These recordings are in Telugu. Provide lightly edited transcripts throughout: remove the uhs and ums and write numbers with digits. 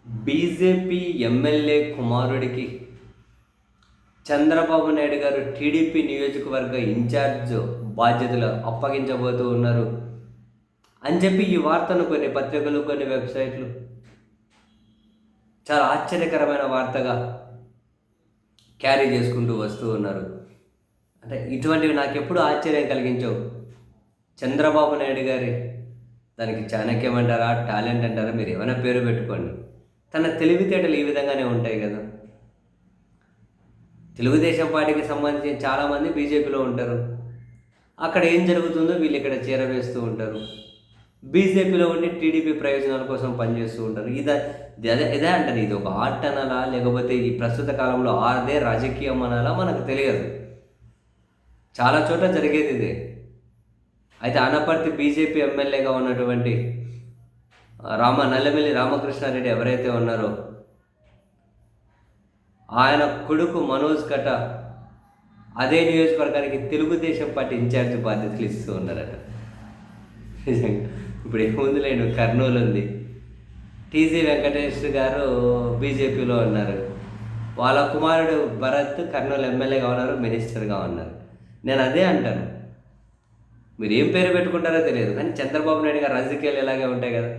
బీజేపీ ఎమ్మెల్యే కుమారుడికి చంద్రబాబు నాయుడు గారు టీడీపీ నియోజకవర్గ ఇన్ఛార్జ్ బాధ్యతలు అప్పగించబోతూ ఉన్నారు అని చెప్పి ఈ వార్తను కొన్ని పత్రికలు, కొన్ని వెబ్సైట్లు చాలా ఆశ్చర్యకరమైన వార్తగా క్యారీ చేసుకుంటూ వస్తూ ఉన్నారు. అంటే ఇటువంటివి నాకు ఎప్పుడు ఆశ్చర్యం కలిగించవు. చంద్రబాబు నాయుడు గారి దానికి చాణక్యం అంటారా, టాలెంట్ అంటారా, మీరు ఏమైనా పేరు పెట్టుకోండి, తన తెలివితేటలు ఈ విధంగానే ఉంటాయి కదా. తెలుగుదేశం పార్టీకి సంబంధించిన చాలామంది బీజేపీలో ఉంటారు. అక్కడ ఏం జరుగుతుందో వీళ్ళు ఇక్కడ చేరవేస్తూ ఉంటారు. బీజేపీలో ఉండి టీడీపీ ప్రయోజనాల కోసం పనిచేస్తూ ఉంటారు. ఇదే అంటారు, ఇది ఒక ఆర్ట్ అనాలా, లేకపోతే ఈ ప్రస్తుత కాలంలో అదే రాజకీయం అనాలా మనకు తెలియదు. చాలా చోట్ల జరిగేది ఇదే. అయితే అనపర్తి బీజేపీ ఎమ్మెల్యేగా ఉన్నటువంటి నల్లమిల్లి రామకృష్ణారెడ్డి ఎవరైతే ఉన్నారో ఆయన కొడుకు మనోజ్ కట అదే నియోజకవర్గానికి తెలుగుదేశం పార్టీ ఇన్ఛార్జ్ బాధ్యతలు ఇస్తూ ఉన్నారట. నిజంగా ఇప్పుడు ఏముందిలేండి, కర్నూలు ఉంది, టీజీ వెంకటేష్ గారు బీజేపీలో ఉన్నారు, వాళ్ళ కుమారుడు భరత్ కర్నూలు ఎమ్మెల్యేగా ఉన్నారు, మినిస్టర్గా ఉన్నారు. నేను అదే అంటాను, మీరు ఏం పేరు పెట్టుకుంటారో తెలియదు, కానీ చంద్రబాబు నాయుడు గారు రాజకీయాలు ఇలాగే ఉంటాయి కదా.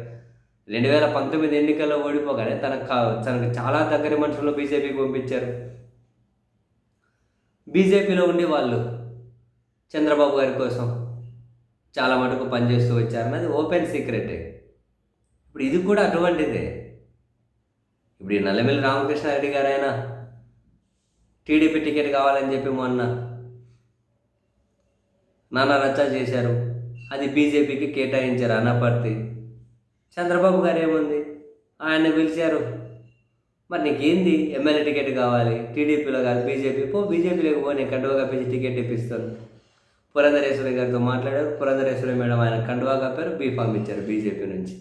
2019 ఎన్నికల్లో ఓడిపోగానే తనకు చాలా దగ్గర మనుషులను బీజేపీకి పంపించారు. బీజేపీలో ఉండి వాళ్ళు చంద్రబాబు గారి కోసం చాలా మటుకు పనిచేస్తూ వచ్చారన్నది ఓపెన్ సీక్రెటే. ఇప్పుడు ఇది కూడా అటువంటిదే. ఇప్పుడు ఈ నల్లమిల్లి రామకృష్ణారెడ్డి గారైనా టీడీపీ టికెట్ కావాలని చెప్పి మొన్న నానా రచ్చ చేశారు, అది బీజేపీకి కేటాయించారు అనపర్తి. చంద్రబాబు గారు ఏముంది, ఆయన పిలిచారు, మరి నీకేంది ఎమ్మెల్యే టికెట్ కావాలి, టీడీపీలో కాదు బీజేపీ, బీజేపీలోకి పో, నేను కండువా కప్పించి టికెట్ ఇప్పిస్తాను. పురంధరేశ్వరి గారితో మాట్లాడారు, పురంధరేశ్వరి మేడం ఆయన కండువా కప్పారు, బీఫామ్ ఇచ్చారు బీజేపీ నుంచి.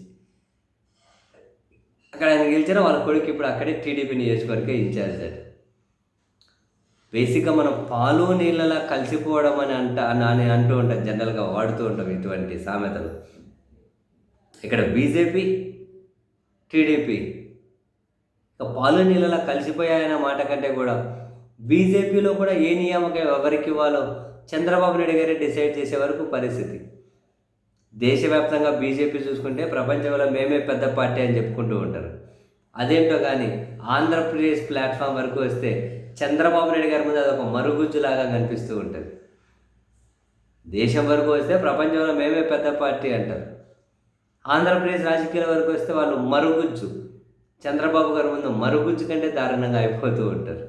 అక్కడ ఆయన గెలిచారు, వాళ్ళ కొడుకు ఇప్పుడు అక్కడే టీడీపీ నియోజకవర్గ ఇన్ఛార్జ్. బేసిక్గా మనం పాలు నీళ్ళలా కలిసిపోవడం అని అంటూ ఉంటాం, జనరల్గా వాడుతూ ఉంటాం ఇటువంటి సామెతలు. ఇక్కడ బీజేపీ టీడీపీ పాలు నీళ్ళలా కలిసిపోయాయన్న మాట కంటే కూడా బీజేపీలో కూడా ఏ నియామకం ఎవరికి ఇవ్వాలో చంద్రబాబు నాయుడు గారే డిసైడ్ చేసే వరకు పరిస్థితి. దేశవ్యాప్తంగా బీజేపీ చూసుకుంటే ప్రపంచంలో మేమే పెద్ద పార్టీ అని చెప్పుకుంటూ ఉంటారు. అదేంటో కానీ ఆంధ్రప్రదేశ్ ప్లాట్ఫామ్ వరకు వస్తే చంద్రబాబు నాయుడు గారి ముందు అదొక మరుగుజ్జులాగా కనిపిస్తూ ఉంటుంది. దేశం వరకు వస్తే ప్రపంచంలో మేమే పెద్ద పార్టీ అంటారు. ఆంధ్రప్రదేశ్ రాజకీయాల వరకు వస్తే వాళ్ళు మరుగుజ్జు, చంద్రబాబు గారి ముందు మరుగుజ్జు కంటే దారుణంగా అయిపోతూ ఉంటారు.